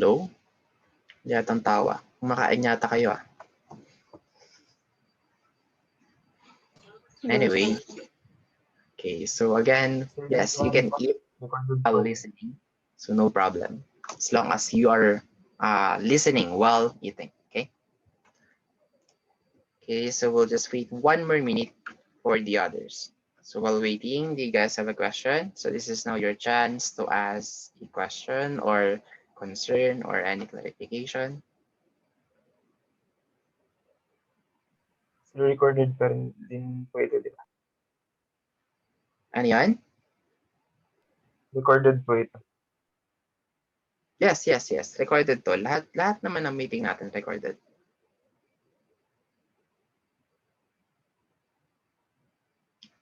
Hello? Yatang tawa. Kumakain yata kayo ah. Anyway. Okay, so again, yes, you can eat while listening. So no problem. As long as you are listening while eating. Okay. Okay, so we'll just wait 1 more minute for the others. So while waiting, do you guys have a question? So this is now your chance to ask a question or concern or any clarification. Recorded pa rin din po ito, di ba? Ano yan? Recorded po ito. Yes, yes, yes. Recorded to. Lahat naman ng meeting natin recorded.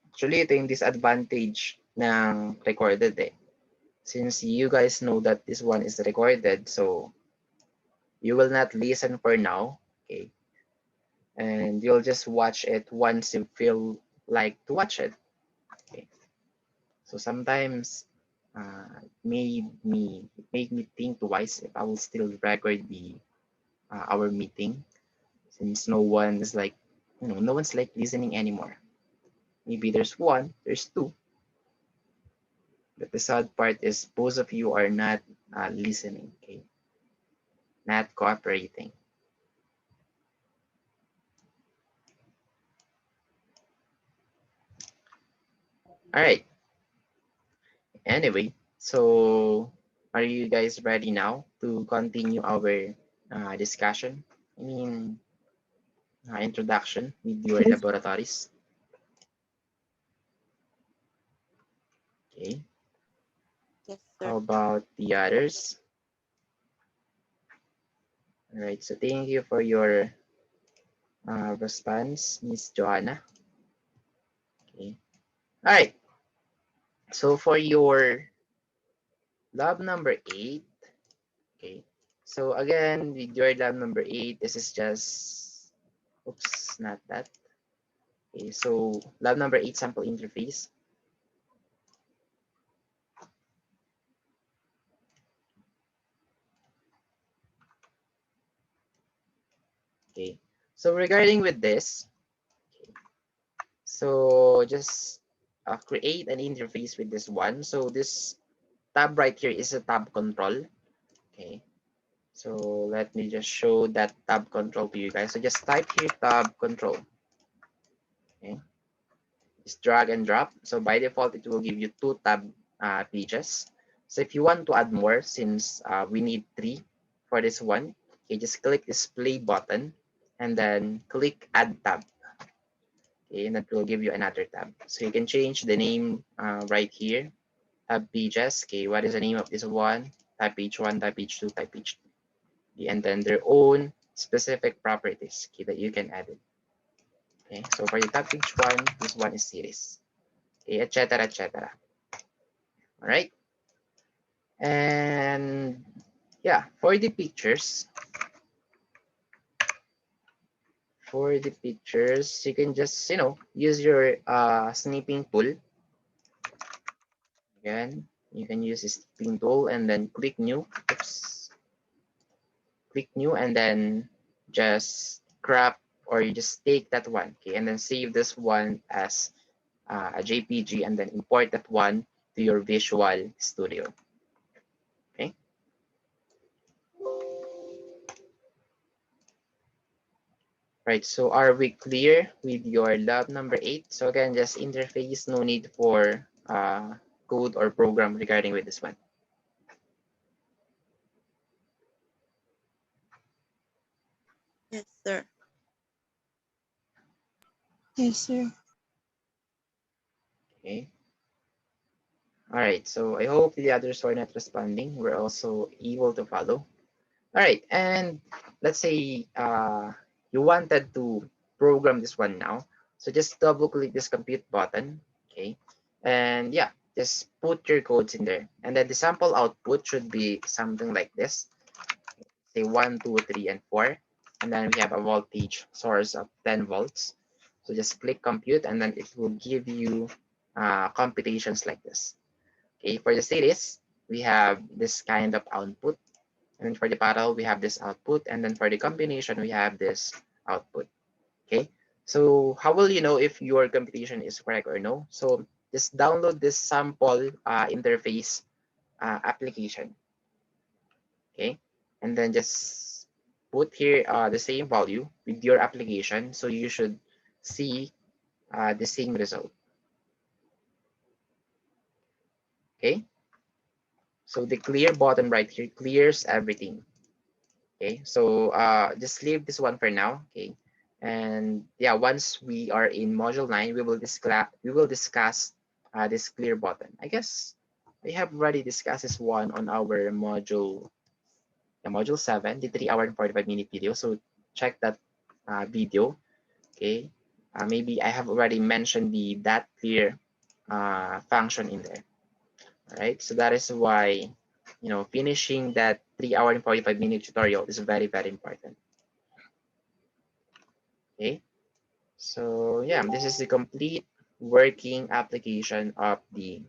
Actually, ito yung disadvantage ng recorded eh. Since you guys know that this one is recorded, so you will not listen for now, okay? And you'll just watch it once you feel like to watch it, okay? So sometimes it made me think twice if I will still record the our meeting, since no one is like, no one's like listening anymore. Maybe there's one, there's two. But the sad part is both of you are not listening, okay? Not cooperating. All right. Anyway, so are you guys ready now to continue our discussion? I mean, introduction with your laboratories. Okay. Yes, sir. How about the others? All right. So thank you for your response, Miss Joanna. Okay. All right. So for your lab number 8, okay. So again, with your lab number 8, this is just, oops, not that. Okay, so lab number 8 sample interface. Okay, so regarding with this, okay, so just create an interface with this one. So this tab right here is a tab control. Okay, so let me just show that tab control to you guys. So just type here tab control. Okay, just drag and drop. So by default, it will give you 2 tab pages. So if you want to add more, since we need 3 for this one, okay, just click this play button and then click add tab. Okay, and that will give you another tab. So you can change the name right here. Tab pages. Okay, what is the name of this one? Type page 1, type page 2, type page 2. Okay, and then their own specific properties, okay, that you can add it. Okay, so for the tab page 1, this one is series. Okay, etc. etc. All right. And yeah, for the pictures, you can just, use your snipping tool. Again, you can use this snipping tool and then click new. Oops. Click new and then just crop, or you just take that one, okay, and then save this one as a JPG and then import that one to your Visual Studio. Okay. Right, so are we clear with your lab number 8? So again, just interface, no need for code or program regarding with this one. Yes, sir. Yes, sir. Okay. All right, so I hope the others who are not responding were also able to follow. All right, and let's say you wanted to program this one now. So just double click this compute button, okay? And yeah, just put your codes in there. And then the sample output should be something like this. Say 1, 2, 3, and 4. And then we have a voltage source of 10 volts. So just click compute and then it will give you computations like this. Okay, for the series, we have this kind of output. And then for the parallel, we have this output. And then for the combination, we have this output. Okay. So how will you know if your computation is correct or no? So just download this sample interface application. Okay. And then just put here the same value with your application. So you should see the same result. Okay. So the clear button right here clears everything. Okay. So just leave this one for now. Okay. And yeah, once we are in module 9, we will discuss this clear button. I guess we have already discussed this one on our module 7, the 3-hour and 45-minute video. So check that video. Okay. Maybe I have already mentioned the that clear function in there. All right. So that is why, finishing that 3-hour and 45-minute tutorial is very, very important. Okay. So yeah, this is the complete working application of the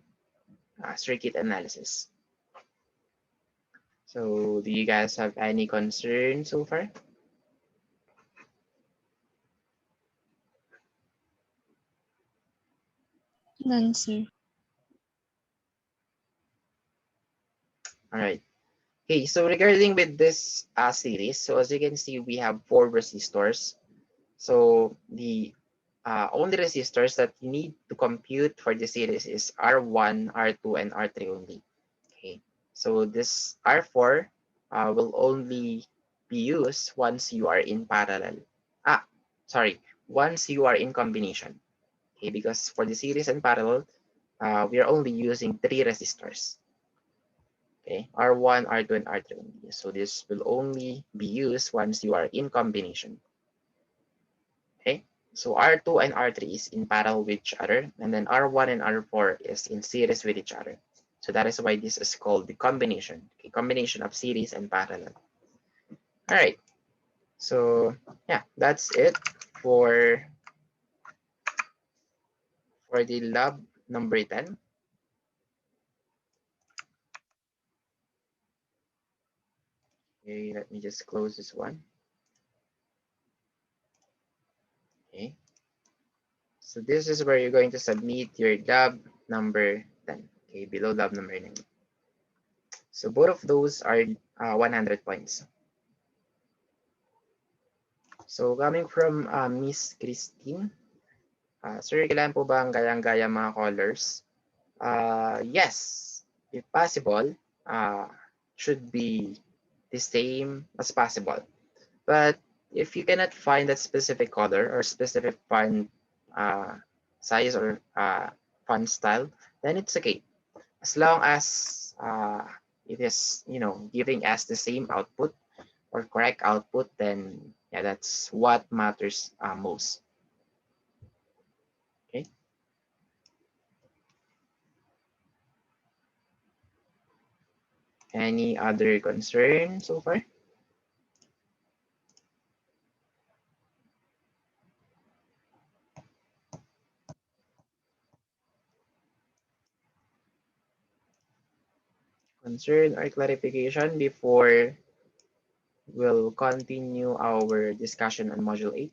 circuit analysis. So do you guys have any concerns so far? None, sir. All right. Okay, so regarding with this series, so as you can see, we have 4 resistors. So the only resistors that you need to compute for the series is R1, R2, and R3 only. Okay, so this R4 will only be used once you are in parallel. Once you are in combination. Okay, because for the series and parallel, we are only using 3 resistors. Okay, R1, R2, and R3 only. So this will only be used once you are in combination. Okay, so R2 and R3 is in parallel with each other, and then R1 and R4 is in series with each other. So that is why this is called the combination, a combination of series and parallel. All right, so yeah, that's it for the lab number 10. Okay, let me just close this one. Okay, so this is where you're going to submit your lab number 10. Okay, below lab number 9. So both of those are 100 points. So coming from Miss Christine, sir, kailan po ba ang gayang-gaya mga colors? Yes, if possible, should be the same as possible. But if you cannot find that specific color or specific font size or font style, then it's okay. As long as it is, giving us the same output or correct output, then yeah, that's what matters most. Okay. Any other concern so far? Concern or clarification before we'll continue our discussion on Module 8?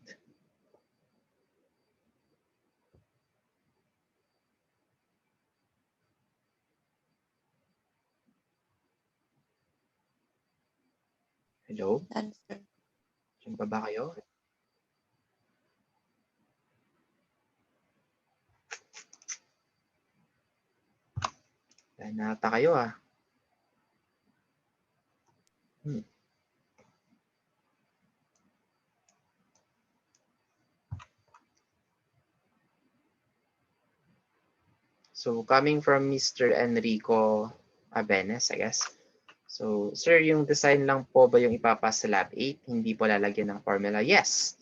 Hello? None, sir. Diyan pa ba kayo? Nata kayo ah. So coming from Mr. Enrico Abenes, I guess. So, sir, yung design lang po ba yung ipapasa sa lab 8? Hindi po lalagyan ng formula? Yes.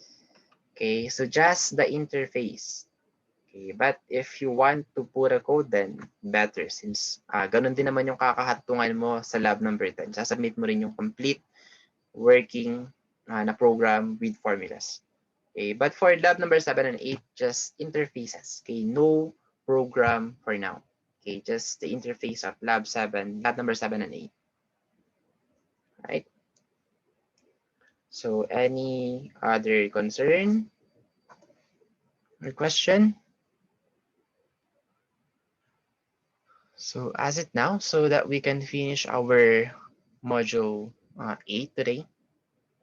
Okay, so just the interface. Okay, but if you want to put a code, then better since ganun din naman yung kakahatungan mo sa lab number 10. Sasubmit mo rin yung complete working na program with formulas. Okay, but for lab number 7 and 8, just interfaces. Okay, no program for now. Okay, just the interface of lab number 7 and 8. right? So any other concern or question? So as it now, so that we can finish our module 8 today,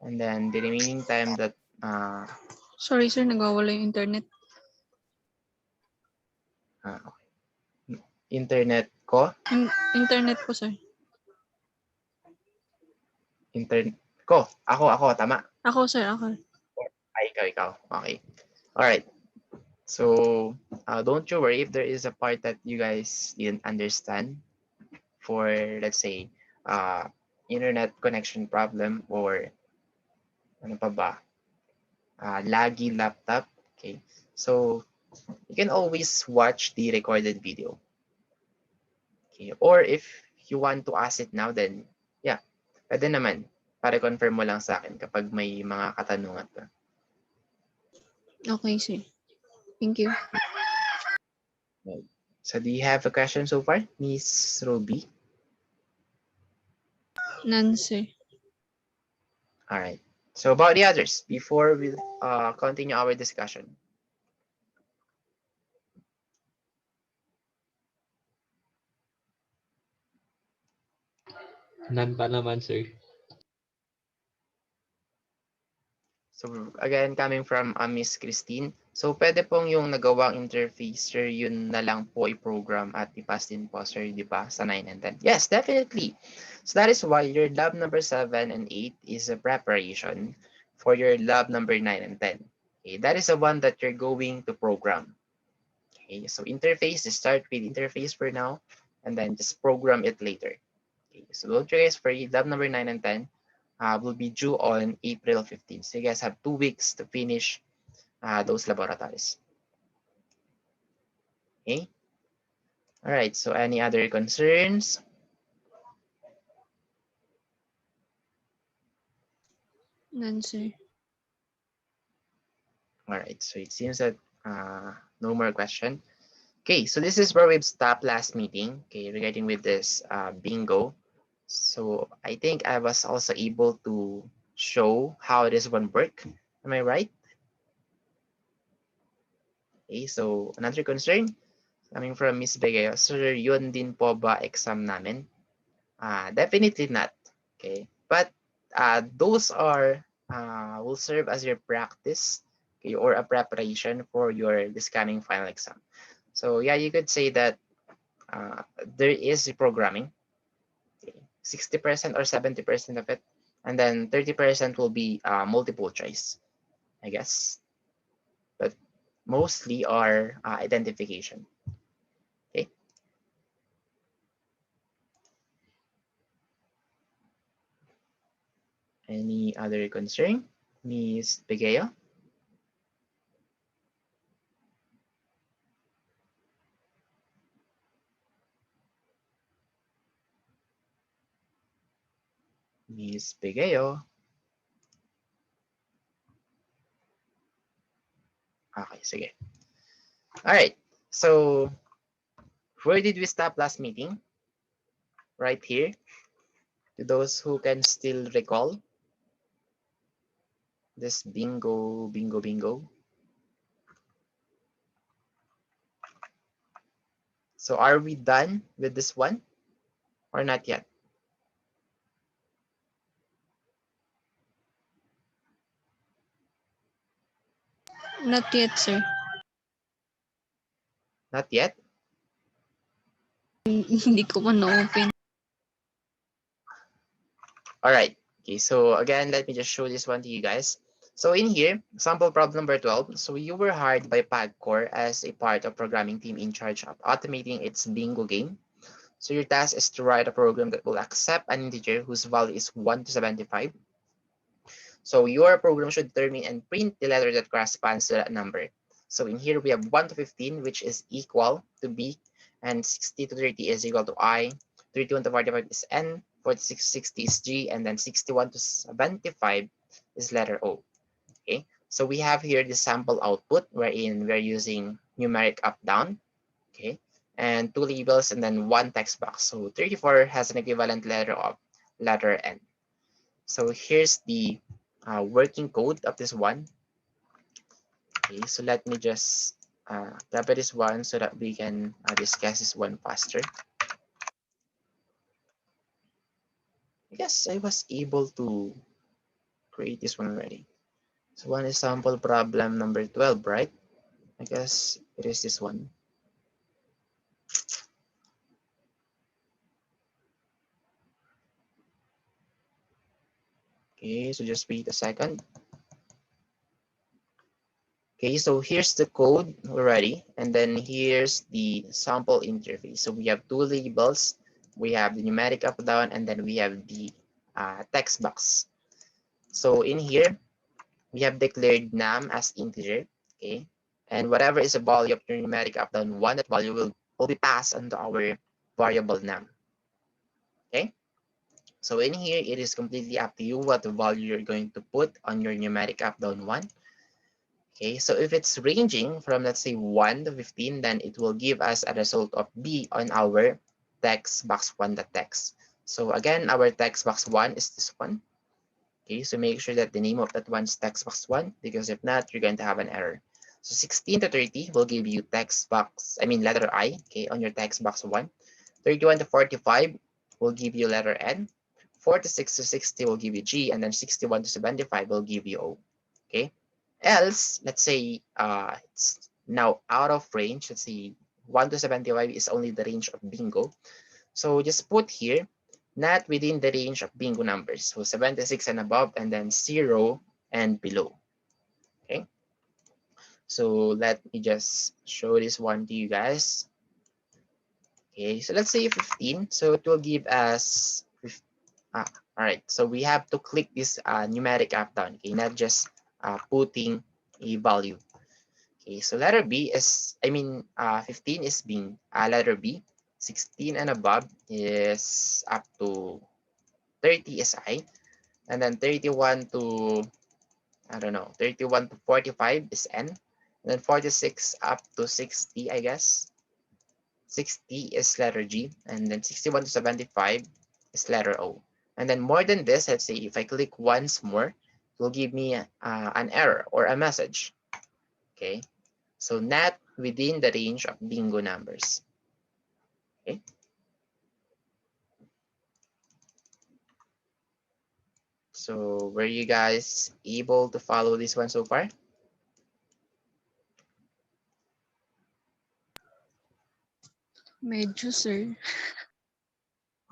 and then the remaining time that Sorry, sir, nagwawala yung internet. internet ko, Internet po, sir. internet ko, ako, tama. Ako, sir, ako. Ay, ikaw. Okay. All right. So don't you worry if there is a part that you guys didn't understand for, let's say, internet connection problem or ano pa ba, laggy laptop. Okay. So you can always watch the recorded video. Okay. Or if you want to ask it now, then yeah, pwede naman. Para confirm mo lang sa akin kapag may mga katanungan ka. Okay, sir. Thank you. So do you have a question so far, Miss Ruby? None, sir. All right. So about the others, before we continue our discussion. None pa naman, sir. So again, coming from Miss Christine. So pwede pong yung nagawang interface, sir, yun na lang po i-program at i-pass din po, sir, di ba, sa 9 and 10? Yes, definitely. So that is why your lab number 7 and 8 is a preparation for your lab number 9 and 10. Okay, that is the one that you're going to program. Okay, so interface, just start with interface for now, and then just program it later. Okay, so don't you guys, for lab number 9 and 10, will be due on April 15. So you guys have 2 weeks to finish those laboratories. Okay. All right. So any other concerns? None, sir. All right. So it seems that no more question. Okay. So this is where we've stopped last meeting. Okay, regarding with this bingo. So I think I was also able to show how this one work. Am I right? Okay. So another concern coming from Miss Begay, sir, yun din po ba exam namin? Definitely not. Okay, but those are will serve as your practice, okay, or a preparation for your this coming final exam. So yeah, you could say that there is programming, 60% or 70% of it, and then 30% will be multiple choice, I guess, but mostly are identification. Okay. Any other concern, Miss Begeo? Miss Begeo? Okay, sige. All right. So where did we stop last meeting? Right here. To those who can still recall this bingo. So are we done with this one or not yet? Not yet, sir. Not yet? Hindi ko man na-open. All right. Okay, so again, let me just show this one to you guys. So in here, sample problem number 12. So you were hired by PAGCOR as a part of programming team in charge of automating its bingo game. So your task is to write a program that will accept an integer whose value is 1 to 75. So your program should determine and print the letter that corresponds to that number. So in here we have 1 to 15, which is equal to B, and 60 to 30 is equal to I, 31 to 45 is N, 46 to 60 is G, and then 61 to 75 is letter O. Okay, so we have here the sample output wherein we're using numeric up down. Okay, and 2 labels and then 1 text box. So 34 has an equivalent letter of letter N. So here's the working code of this one. Okay, so let me just copy this one so that we can discuss this one faster. I guess I was able to create this one already. So one is sample problem number 12, right? I guess it is this one. Okay, so just wait a second. Okay, so here's the code already, and then here's the sample interface. So we have two labels. We have the numeric up down, and then we have the text box. So in here, we have declared num as integer, okay? And whatever is the value of your numeric up down one, that value will be passed onto our variable num, okay? So in here, it is completely up to you what the value you're going to put on your numeric up down one. Okay, so if it's ranging from, let's say, 1 to 15, then it will give us a result of B on our text box 1.text. So again, our text box 1 is this one. Okay, so make sure that the name of that one is text box 1, because if not, you're going to have an error. So 16 to 30 will give you text box, letter I, okay, on your text box 1. 31 to 45 will give you letter N. 46 to 60 will give you G, and then 61 to 75 will give you O. Okay. Else, let's say it's now out of range. Let's say 1 to 75 is only the range of bingo. So just put here, not within the range of bingo numbers. So 76 and above, and then 0 and below. Okay. So let me just show this one to you guys. Okay, so let's say 15. So it will give us, all right. So we have to click this numeric up down, okay, not just putting a value. Okay, so letter B is, 15 is being letter B. 16 and above is up to 30 is I. And then 31 to, 31 to 45 is N. And then 46 up to 60, I guess. 60 is letter G. And then 61 to 75 is letter O. And then more than this, let's say if I click once more, it will give me an error or a message. Okay, so not within the range of bingo numbers. Okay. So were you guys able to follow this one so far? Medyo, sir.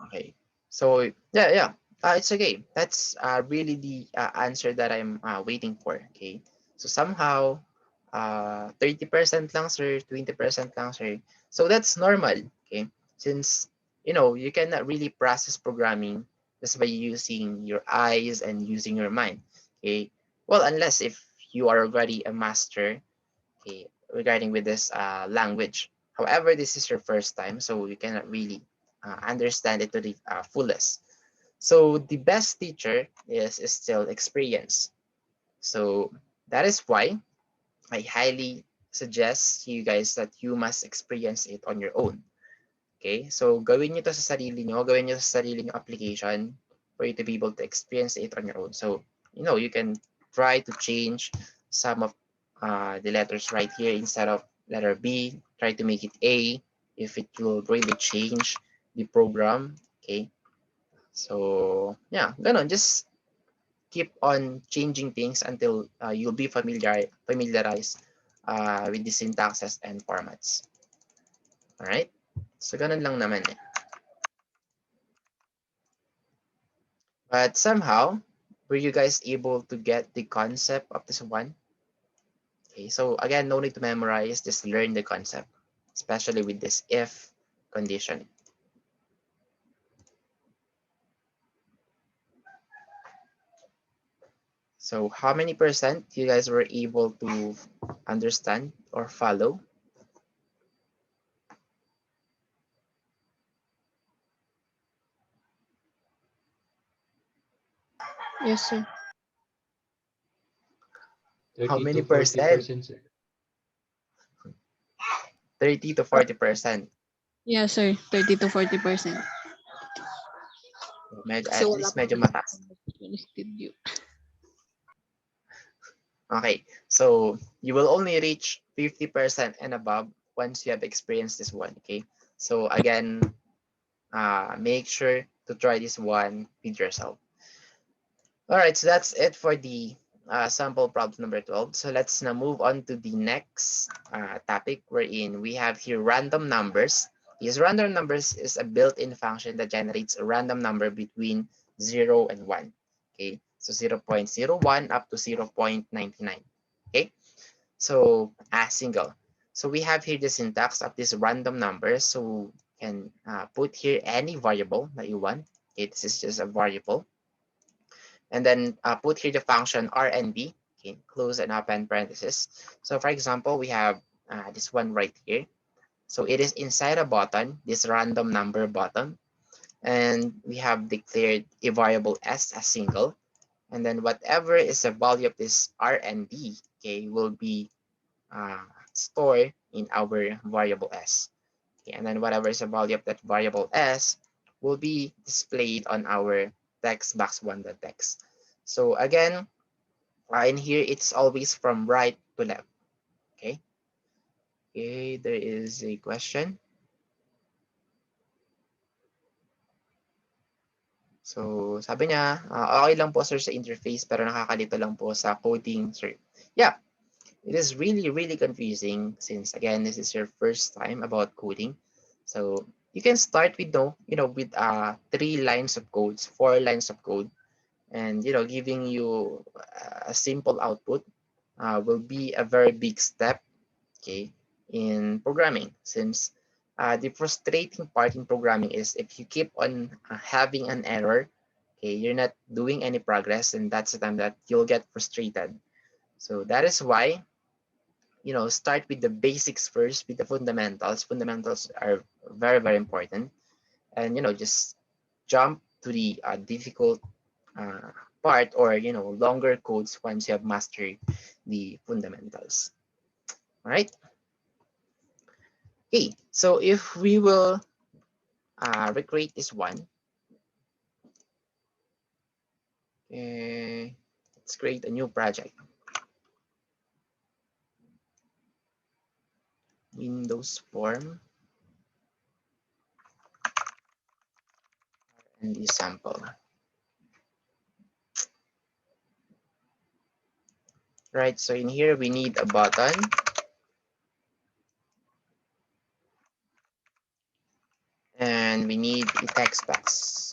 Okay. So yeah, it's okay. That's really the answer that I'm waiting for. Okay. So somehow 30% lang, sir, 20% lang, sir. So that's normal. Okay. Since you cannot really process programming just by using your eyes and using your mind. Okay. Well, unless if you are already a master, okay, regarding with this language. However, this is your first time, so you cannot really understand it to the fullest. So the best teacher is still experience. So that is why I highly suggest you guys that you must experience it on your own. Okay, so gawin nyo to sa sarili nyo, gawin nyo sa sarili nyo application for you to be able to experience it on your own. So, you can try to change some of the letters right here instead of letter B, try to make it A if it will really change the program. Okay, so yeah, ganon, just keep on changing things until you'll be familiarized with the syntaxes and formats. All right, so ganon lang naman eh. But somehow, were you guys able to get the concept of this one? Okay, so again, no need to memorize, just learn the concept, especially with this if condition. So how many percent you guys were able to understand or follow? Yes, sir. How 30 many to percent? 40%, sir. 30 to 40%. Yes, sir. 30 to 40%. Med Kasi at wala least pang medyo mataas. listed you. Okay, so you will only reach 50% and above once you have experienced this one. Okay, so again, make sure to try this one with yourself. All right, so that's it for the sample problem number 12. So let's now move on to the next topic wherein we have here random numbers. These random numbers is a built-in function that generates a random number between 0 and 1. Okay, so 0.01 up to 0.99. Okay, so single. So we have here the syntax of this random number. So you can put here any variable that you want. Okay, this is just a variable. And then put here the function RND, okay, close and open parenthesis. So for example, we have this one right here. So it is inside a button, this random number button. And we have declared a variable S as single. And then whatever is the value of this RND, okay, will be stored in our variable S. Okay, and then whatever is the value of that variable S will be displayed on our text box1.text. So again, in here, it's always from right to left. Okay. Okay, there is a question. So sabi niya, okay lang po sir sa interface pero nakakalito lang po sa coding sir. Yeah, it is really, really confusing since again, this is your first time about coding. So you can start with with 3 lines of codes, 4 lines of code, and giving you a simple output will be a very big step, okay, in programming, since the frustrating part in programming is if you keep on having an error, okay, you're not doing any progress, and that's the time that you'll get frustrated. So that is why start with the basics first, with the fundamentals. Fundamentals are very, very important, and just jump to the difficult part, or longer codes once you have mastered the fundamentals. All right. Okay, so if we will recreate this one, okay, let's create a new project. Windows form and the sample. Right, so in here we need a button. And we need a text box.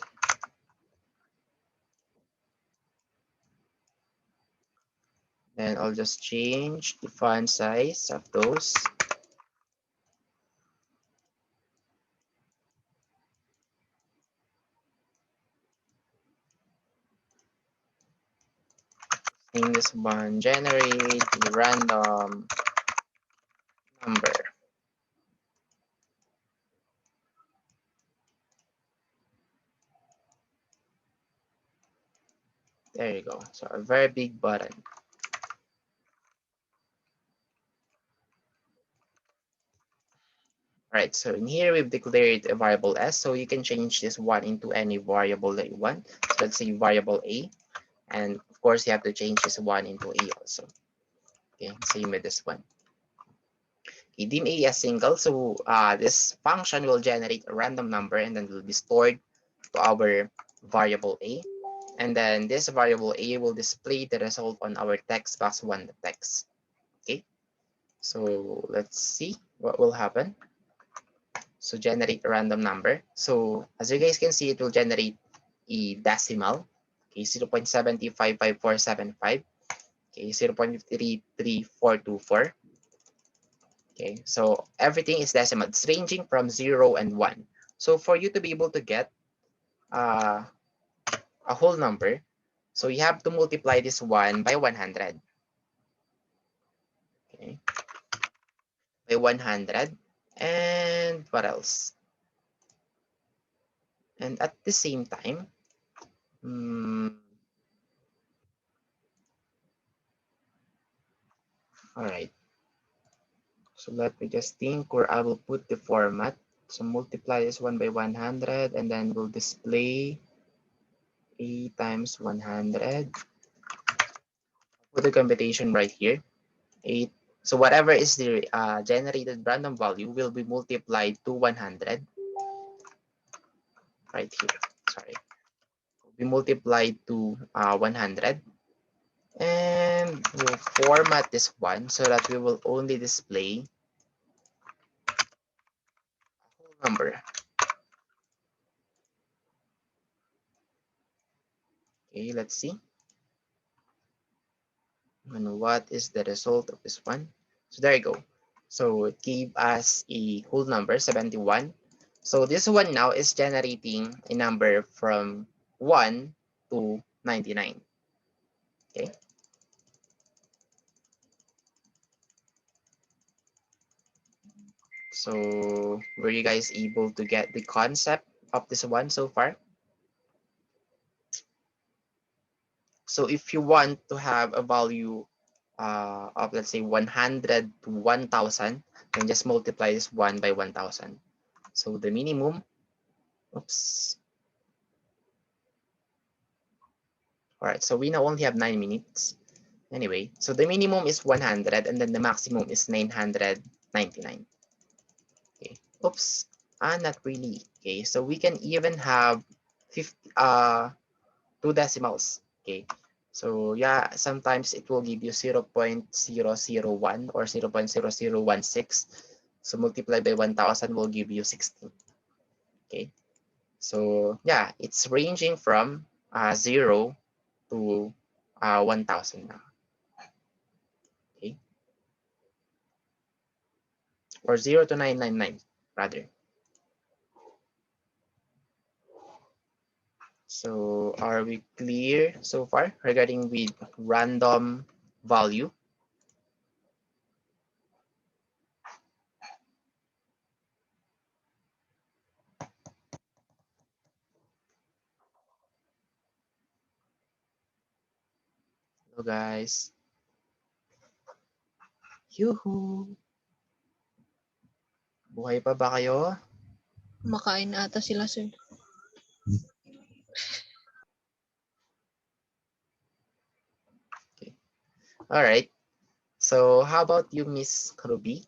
Then I'll just change the font size of those. Name this one, generate the random number. There you go. So a very big button. Right, so in here we've declared a variable s, so you can change this one into any variable that you want. So let's say variable a, and of course you have to change this one into a also. Okay, same with this one. Okay, dim a as single, so this function will generate a random number and then will be stored to our variable a, and then this variable a will display the result on our text box one text. Okay, so let's see what will happen. So generate a random number. So as you guys can see, it will generate a decimal. Okay, 0.7055475. Okay, 0.33424. Okay, so everything is decimal. It's ranging from 0 and 1. So for you to be able to get a whole number, so you have to multiply this one by 100. Okay, by 100. And what else? And at the same time, all right. So let me just think where I will put the format. So multiply this one by 100, and then we'll display 8 times 100. Put the computation right here. 8. So whatever is the generated random value will be multiplied to 100. Right here. Sorry. We multiplied to 100. And we'll format this one so that we will only display a whole number. Okay, let's see. And what is the result of this one? So there you go. So it gave us a whole number, 71. So this one now is generating a number from 1 to 99. Okay. So were you guys able to get the concept of this one so far? So if you want to have a value of, let's say, 100 to 1000, then just multiply this 1 by 1000. So the minimum, oops. All right, so we now only have 9 minutes. Anyway, so the minimum is 100 and then the maximum is 999. Okay, oops, not really. Okay, so we can even have 50, 2 decimals. Okay, so yeah, sometimes it will give you 0.001 or 0.0016. So multiply by 1000 will give you 16. Okay, so yeah, it's ranging from 0 to 1000 now. Okay, or 0 to 999 rather. So are we clear so far regarding with random value? Hello guys. Yuhu. Buhay pa ba kayo? Makain ata sila, sir. Okay. All right. So how about you, Miss Ruby?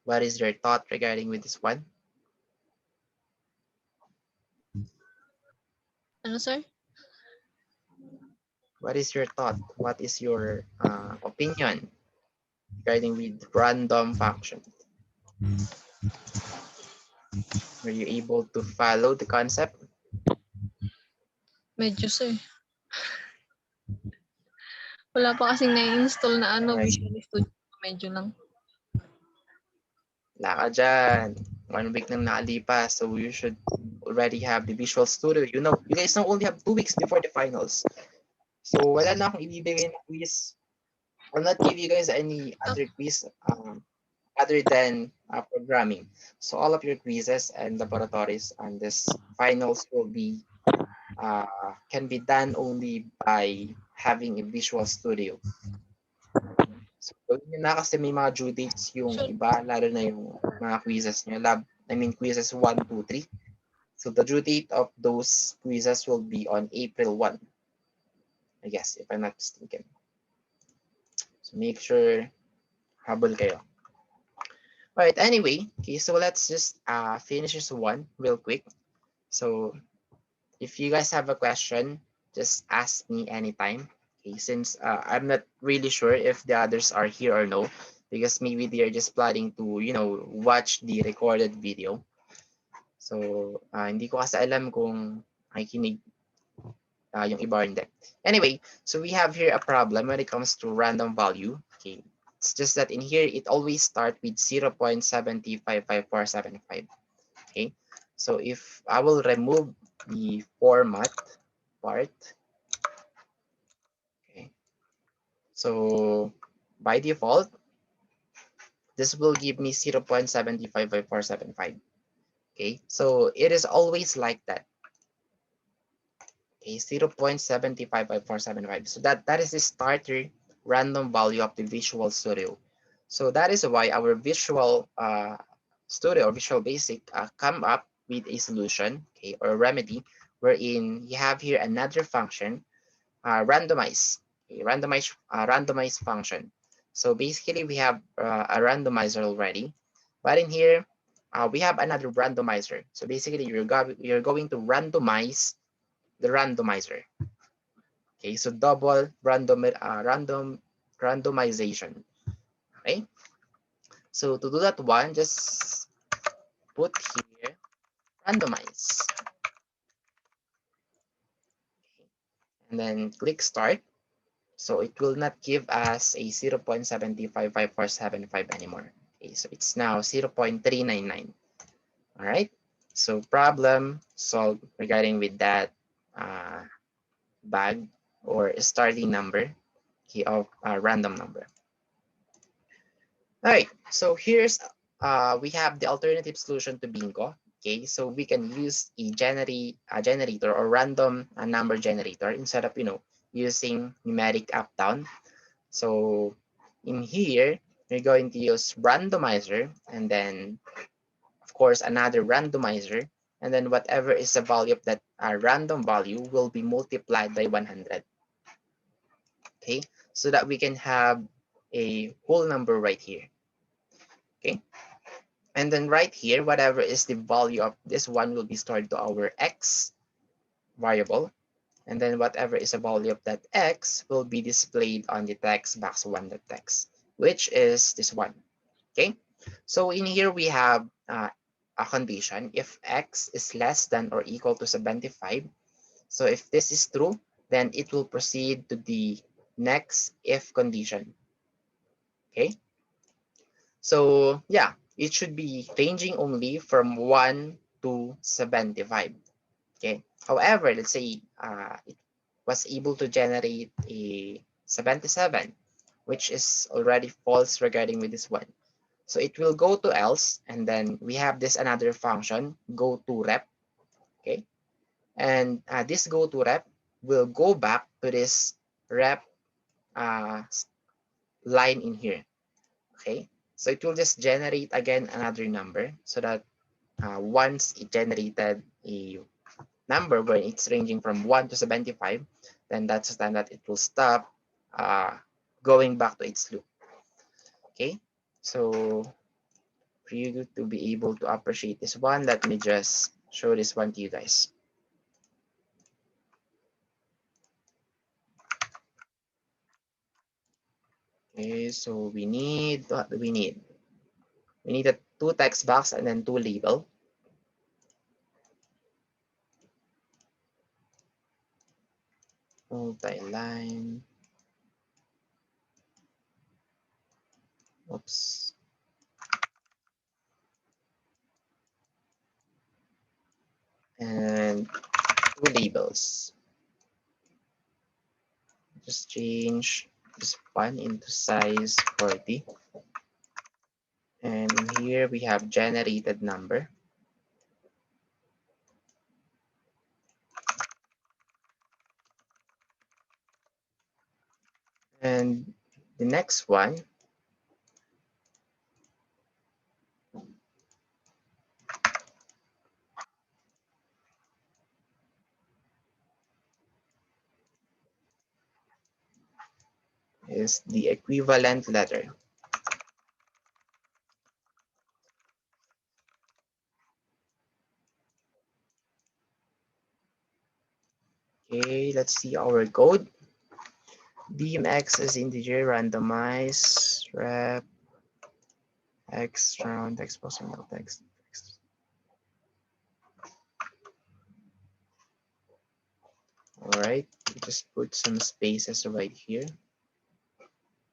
What is your thought regarding with this one? Ano, sir? What is your thought? What is your opinion regarding with random function? Were you able to follow the concept? Medyo, sir. Wala pa kasing na-install na Alright. Visual Studio. Medyo lang. Wala ka dyan. 1 week nang nakalipas, so you should already have the Visual Studio. You know, you guys now only have 2 weeks before the finals. So wala na akong ibibigay na quiz. I'll not give you guys any other quiz other than programming. So all of your quizzes and laboratories and this finals will be can be done only by having a Visual Studio. So yun na kasi may mga due dates yung iba, lalo na yung mga quizzes nyo. Quizzes 1, 2, 3. So the due date of those quizzes will be on April 1. I guess, if I'm not mistaken. So make sure habol kayo. Alright, anyway, okay, so let's just finish this one real quick. So if you guys have a question, just ask me anytime. Okay, since I'm not really sure if the others are here or no, because maybe they are just planning to, you know, watch the recorded video. So hindi ko kasi alam kung nakikinig yung iba or hindi. Anyway, so we have here a problem when it comes to random value. Okay, it's just that in here it always starts with 0.7055475. Okay, so if I will remove the format part, okay, so by default this will give me 0.7055475. Okay, so it is always like that. Okay, 0.7055475. So that is the starter random value of the Visual Studio. So that is why our Visual Studio or Visual Basic come up with a solution, okay, or a remedy wherein you have here another function, randomize, randomize function. So basically we have a randomizer already, but in here we have another randomizer. So basically you're going to randomize the randomizer. Okay, so double randomization. Okay, so to do that one, just put here randomize, and then click start. So it will not give us a 0.755475 anymore. Okay, so it's now 0.399. All right, so problem solved regarding with that bag or starting number, key of random number. All right, so here's we have the alternative solution to bingo. Okay, so we can use a generator or random number generator instead of using numeric up down. So in here we're going to use randomizer, and then of course another randomizer, and then whatever is the value of that random value will be multiplied by 100. Okay, so that we can have a whole number right here. Okay, and then right here, whatever is the value of this one will be stored to our x variable, and then whatever is the value of that x will be displayed on the text box one.text, which is this one. Okay, so in here we have a condition. If x is less than or equal to 75, so if this is true, then it will proceed to the next if condition. Okay, so yeah, it should be ranging only from 1 to 75. Okay, however, let's say it was able to generate a 77, which is already false regarding with this one. So it will go to else, and then we have this another function, go to rep. Okay, and this go to rep will go back to this rep line in here. Okay, so it will just generate again another number, so that once it generated a number where it's ranging from 1 to 75, then that's the time that it will stop going back to its loop. Okay, so for you to be able to appreciate this one, let me just show this one to you guys. Okay, so we need a 2 text box and then 2 label. Multi-line. Oops. And 2 labels. Just change this one into size 40. And in here we have generated number. And the next one is the equivalent letter. Okay, let's see our code. DMX is integer, randomize, rep, x, round, text, possible text. All right, we just put some spaces right here.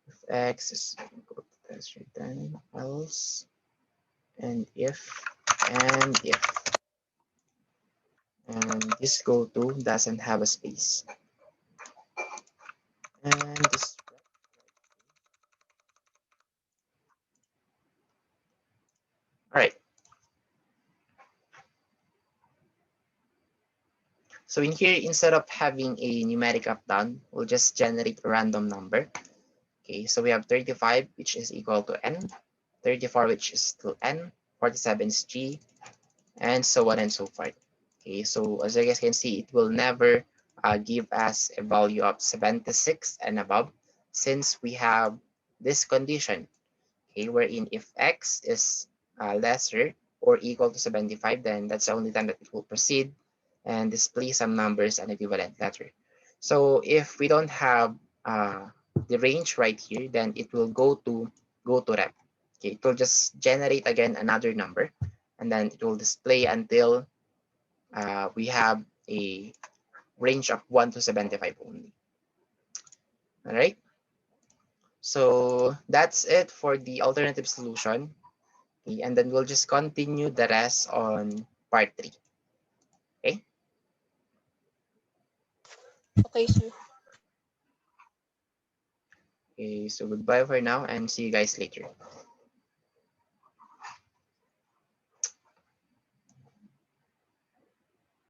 If x is equal to text return, else, and if, and this go to doesn't have a space. And this. All right. So in here, instead of having a numeric up down, we'll just generate a random number. Okay, so we have 35, which is equal to n, 34, which is still n, 47 is g, and so on and so forth. Okay, so as you guys can see, it will never give us a value of 76 and above, since we have this condition, okay, wherein if x is lesser or equal to 75, then that's the only time that it will proceed and display some numbers and equivalent letter. So if we don't have the range right here, then it will go to rep. Okay, it will just generate again another number, and then it will display until we have a range of 1 to 75 only. All right. So that's it for the alternative solution. Okay, and then we'll just continue the rest on part 3. Okay. Okay, sir. Okay, so goodbye for now and see you guys later.